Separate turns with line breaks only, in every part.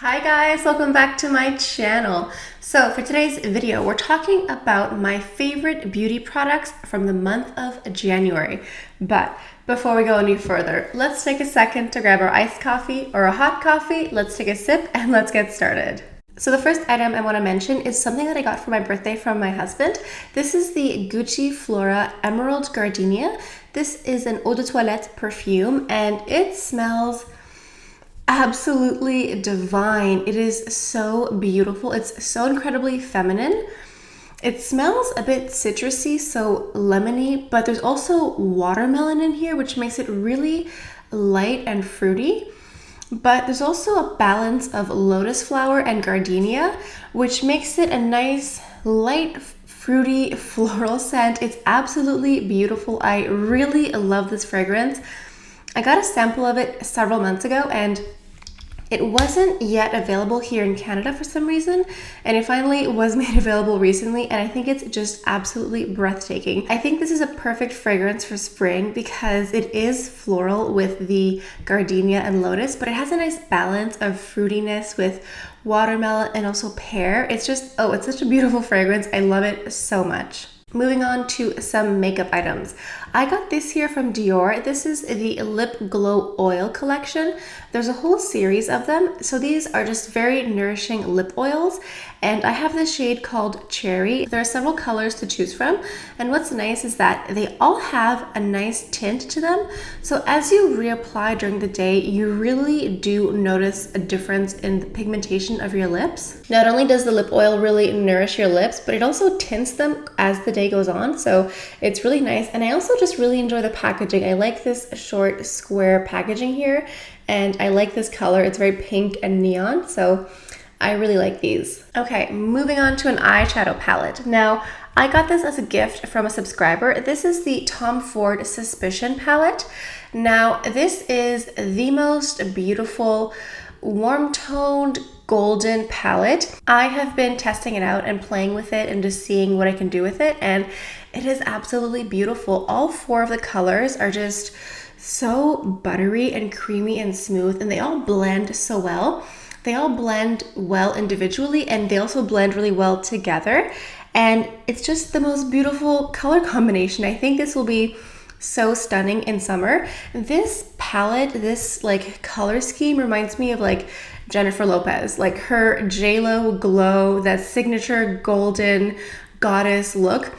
Hi guys, welcome back to my channel. So for today's video, we're talking about my favorite beauty products from the month of January. But before we go any further, let's take a second to grab our iced coffee or a hot coffee. Let's take a sip and let's get started. So the first item I want to mention is something that I got for my birthday from my husband. This is the Gucci Flora Emerald Gardenia. This is an eau de toilette perfume and it smells absolutely divine. It is so beautiful. It's so incredibly feminine. It smells a bit citrusy, so lemony, but there's also watermelon in here, which makes it really light and fruity. But there's also a balance of lotus flower and gardenia, which makes it a nice, light, fruity, floral scent. It's absolutely beautiful. I really love this fragrance. I got a sample of it several months ago and it wasn't yet available here in Canada for some reason, and it finally was made available recently, and I think it's just absolutely breathtaking. I think this is a perfect fragrance for spring because it is floral with the gardenia and lotus, but it has a nice balance of fruitiness with watermelon and also pear. It's just, oh, it's such a beautiful fragrance. I love it so much. Moving on to some makeup items. I got this here from Dior. This is the Lip Glow Oil collection. There's a whole series of them. So these are just very nourishing lip oils. And I have this shade called Cherry. There are several colors to choose from. And what's nice is that they all have a nice tint to them. So as you reapply during the day, you really do notice a difference in the pigmentation of your lips. Not only does the lip oil really nourish your lips, but it also tints them as the day goes on. So it's really nice. And I also just really enjoy the packaging. I like this short square packaging here. And I like this color. It's very pink and neon. So I really like these. Okay, moving on to an eyeshadow palette. Now, I got this as a gift from a subscriber. This is the Tom Ford Suspicion palette. Now, this is the most beautiful, warm-toned, golden palette. I have been testing it out and playing with it and just seeing what I can do with it, and it is absolutely beautiful. All four of the colors are just so buttery and creamy and smooth, and they all blend so well. They all blend well individually and they also blend really well together. And it's just the most beautiful color combination. I think this will be so stunning in summer. This palette, this like color scheme reminds me of like Jennifer Lopez, like her JLo glow, that signature golden goddess look.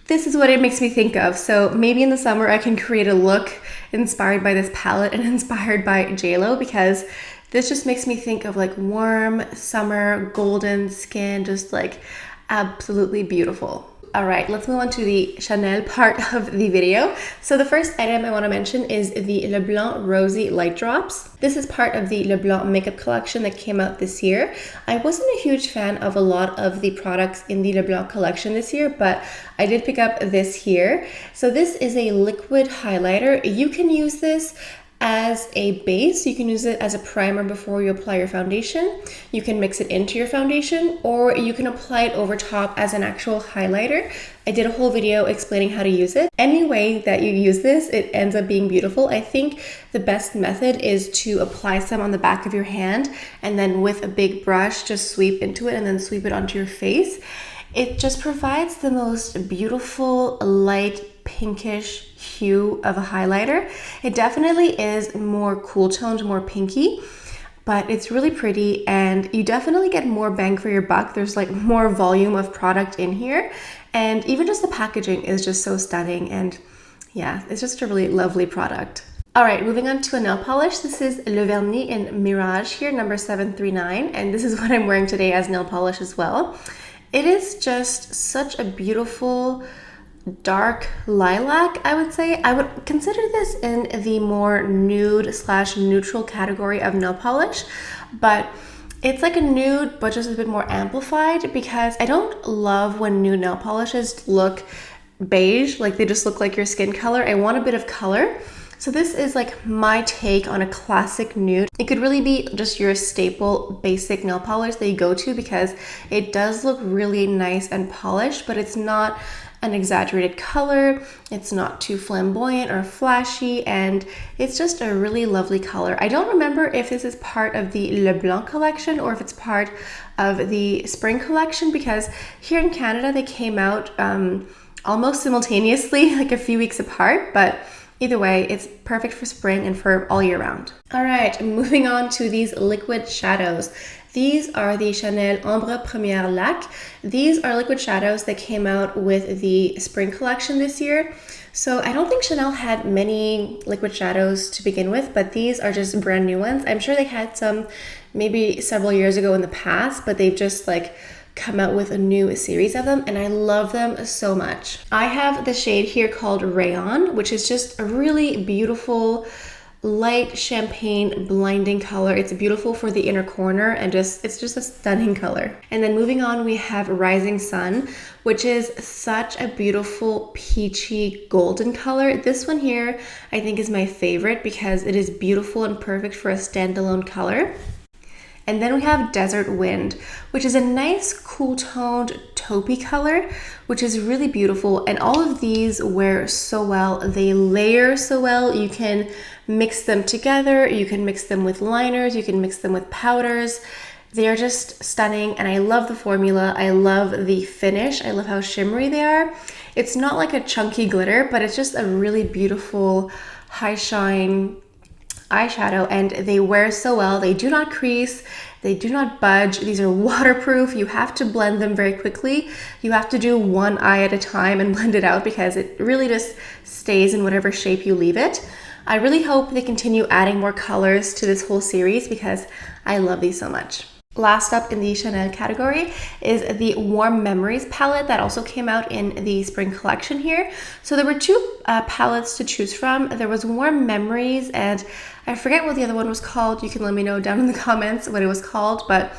This is what it makes me think of. So maybe in the summer I can create a look inspired by this palette and inspired by JLo, because this just makes me think of like warm summer golden skin, just like absolutely beautiful. All right, let's move on to the Chanel part of the video. So the first item I want to mention is the Le Blanc Rosy Light Drops. This is part of the Le Blanc makeup collection that came out this year. I wasn't a huge fan of a lot of the products in the Le Blanc collection this year, but I did pick up this here. So this is a liquid highlighter. You can use this as a base. You can use it as a primer before you apply your foundation. You can mix it into your foundation, or you can apply it over top as an actual highlighter. I did a whole video explaining how to use it. Any way that you use this, it ends up being beautiful. I think the best method is to apply some on the back of your hand and then with a big brush just sweep into it and then sweep it onto your face. It just provides the most beautiful light pinkish hue of a highlighter. It definitely is more cool toned, more pinky, but it's really pretty and you definitely get more bang for your buck. There's like more volume of product in here, and even just the packaging is just so stunning, and yeah, it's just a really lovely product. All right, moving on to a nail polish. This is Le Vernis in Mirage here, number 739, and this is what I'm wearing today as nail polish as well. It is just such a beautiful dark lilac, I would say. I would consider this in the more nude / neutral category of nail polish, but it's like a nude but just a bit more amplified, because I don't love when nude nail polishes look beige, like they just look like your skin color. I want a bit of color. So this is like my take on a classic nude. It could really be just your staple basic nail polish that you go to, because it does look really nice and polished, but it's not an exaggerated color. It's not too flamboyant or flashy, and it's just a really lovely color. I don't remember if this is part of the Le Blanc collection or if it's part of the spring collection, because here in Canada they came out almost simultaneously, like a few weeks apart, but either way, it's perfect for spring and for all year round. All right, moving on to these liquid shadows. These are the Chanel Ombre Première Laque. These are liquid shadows that came out with the spring collection this year. So I don't think Chanel had many liquid shadows to begin with, but these are just brand new ones. I'm sure they had some maybe several years ago in the past, but they've just like come out with a new series of them, and I love them so much. I have the shade here called Rayon, which is just a really beautiful light champagne blinding color. It's beautiful for the inner corner, and it's just a stunning color. And then moving on, we have Rising Sun, which is such a beautiful peachy golden color. This one here I think is my favorite because it is beautiful and perfect for a standalone color. And then we have Desert Wind, which is a nice cool toned taupey color, which is really beautiful. And all of these wear so well. They layer so well. You can mix them together. You can mix them with liners. You can mix them with powders. They are just stunning, and I love the formula. I love the finish. I love how shimmery they are. It's not like a chunky glitter, but it's just a really beautiful high shine eyeshadow, and they wear so well. They do not crease, they do not budge. These are waterproof. You have to blend them very quickly. You have to do one eye at a time and blend it out because it really just stays in whatever shape you leave it. I really hope they continue adding more colors to this whole series because I love these so much. Last up in the Chanel category is the Warm Memories palette that also came out in the spring collection here. So there were two palettes to choose from. There was Warm Memories, and I forget what the other one was called. You can let me know down in the comments what it was called, but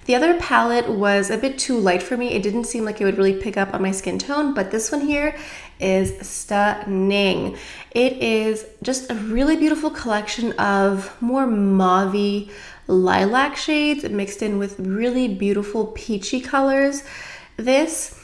the other palette was a bit too light for me. It didn't seem like it would really pick up on my skin tone, but this one here is stunning. It is just a really beautiful collection of more mauvey lilac shades mixed in with really beautiful peachy colors. This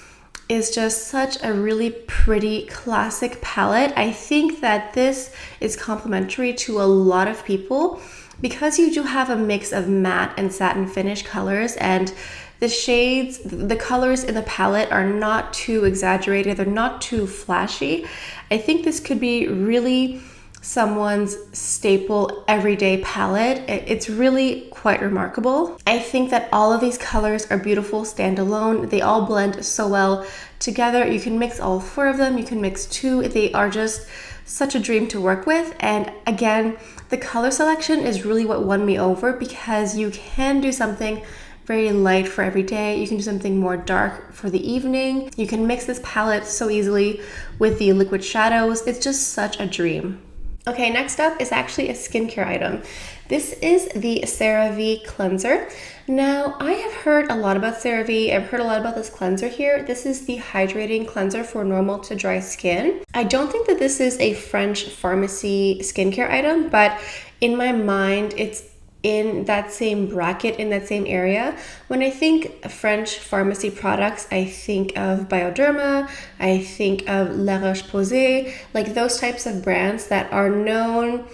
is just such a really pretty classic palette. I think that this is complementary to a lot of people because you do have a mix of matte and satin finish colors, and the shades, the colors in the palette are not too exaggerated. They're not too flashy. I think this could be really someone's staple everyday palette. It's really quite remarkable. I think that all of these colors are beautiful standalone. They all blend so well together. You can mix all four of them. You can mix two. They are just such a dream to work with. And again, the color selection is really what won me over because you can do something very light for every day. You can do something more dark for the evening. You can mix this palette so easily with the liquid shadows. It's just such a dream. Okay, next up is actually a skincare item. This is the CeraVe Cleanser. Now, I have heard a lot about CeraVe. I've heard a lot about this cleanser here. This is the Hydrating Cleanser for normal to dry skin. I don't think that this is a French pharmacy skincare item, but in my mind, it's in that same bracket, in that same area. When I think French pharmacy products, I think of Bioderma, I think of La Roche-Posay, like those types of brands that are known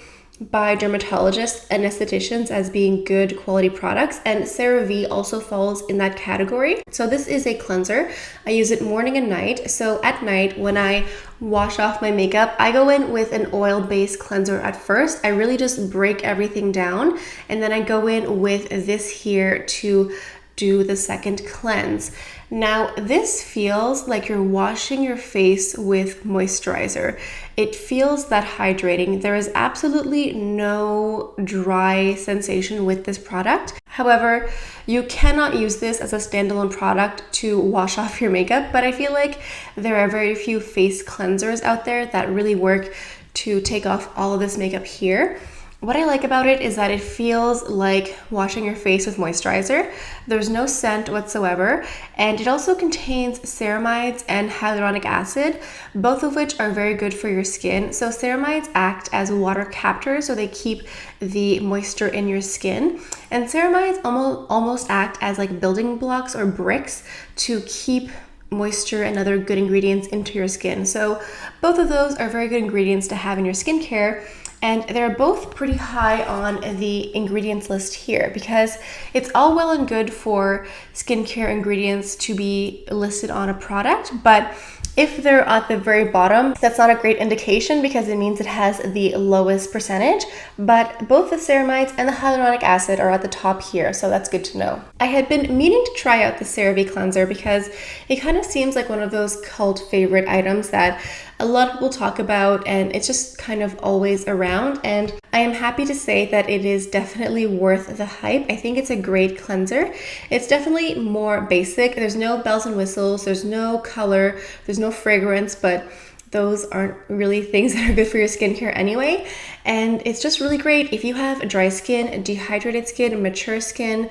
by dermatologists and estheticians as being good quality products, and CeraVe also falls in that category. So this is a cleanser. I use it morning and night. So at night when I wash off my makeup, I go in with an oil-based cleanser at first. I really just break everything down, and then I go in with this here to do the second cleanse. Now, this feels like you're washing your face with moisturizer. It feels that hydrating. There is absolutely no dry sensation with this product. However, you cannot use this as a standalone product to wash off your makeup, but I feel like there are very few face cleansers out there that really work to take off all of this makeup here. What I like about it is that it feels like washing your face with moisturizer. There's no scent whatsoever, and it also contains ceramides and hyaluronic acid, both of which are very good for your skin. So ceramides act as water captors, so they keep the moisture in your skin, and ceramides almost act as like building blocks or bricks to keep moisture and other good ingredients into your skin. So both of those are very good ingredients to have in your skincare. And they're both pretty high on the ingredients list here because it's all well and good for skincare ingredients to be listed on a product, but if they're at the very bottom, that's not a great indication because it means it has the lowest percentage, but both the ceramides and the hyaluronic acid are at the top here, so that's good to know. I had been meaning to try out the CeraVe Cleanser because it kind of seems like one of those cult favorite items that a lot of people talk about, and it's just kind of always around, and I am happy to say that it is definitely worth the hype. I think it's a great cleanser. It's definitely more basic. There's no bells and whistles, there's no color, there's no fragrance, but those aren't really things that are good for your skincare anyway. And it's just really great if you have dry skin, dehydrated skin, mature skin.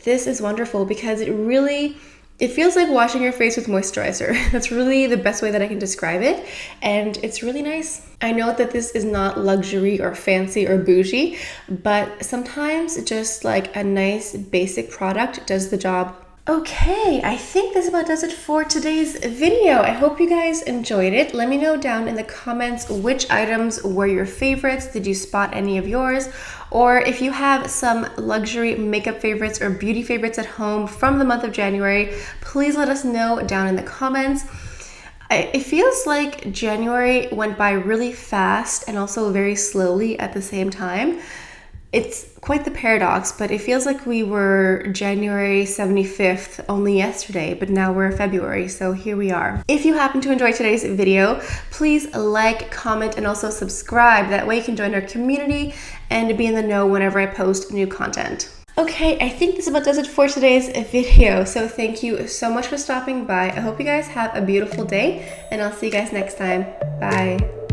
This is wonderful because it feels like washing your face with moisturizer. That's really the best way that I can describe it. And it's really nice. I know that this is not luxury or fancy or bougie, but sometimes just like a nice basic product does the job. Okay, I think this about does it for today's video. I hope you guys enjoyed it. Let me know down in the comments which items were your favorites. Did you spot any of yours? Or if you have some luxury makeup favorites or beauty favorites at home from the month of January, please let us know down in the comments. It feels like January went by really fast and also very slowly at the same time. It's quite the paradox, but it feels like we were January 75th only yesterday, but now we're February, so here we are. If you happen to enjoy today's video, please like, comment, and also subscribe. That way you can join our community and be in the know whenever I post new content. Okay, I think this about does it for today's video, so thank you so much for stopping by. I hope you guys have a beautiful day, and I'll see you guys next time. Bye.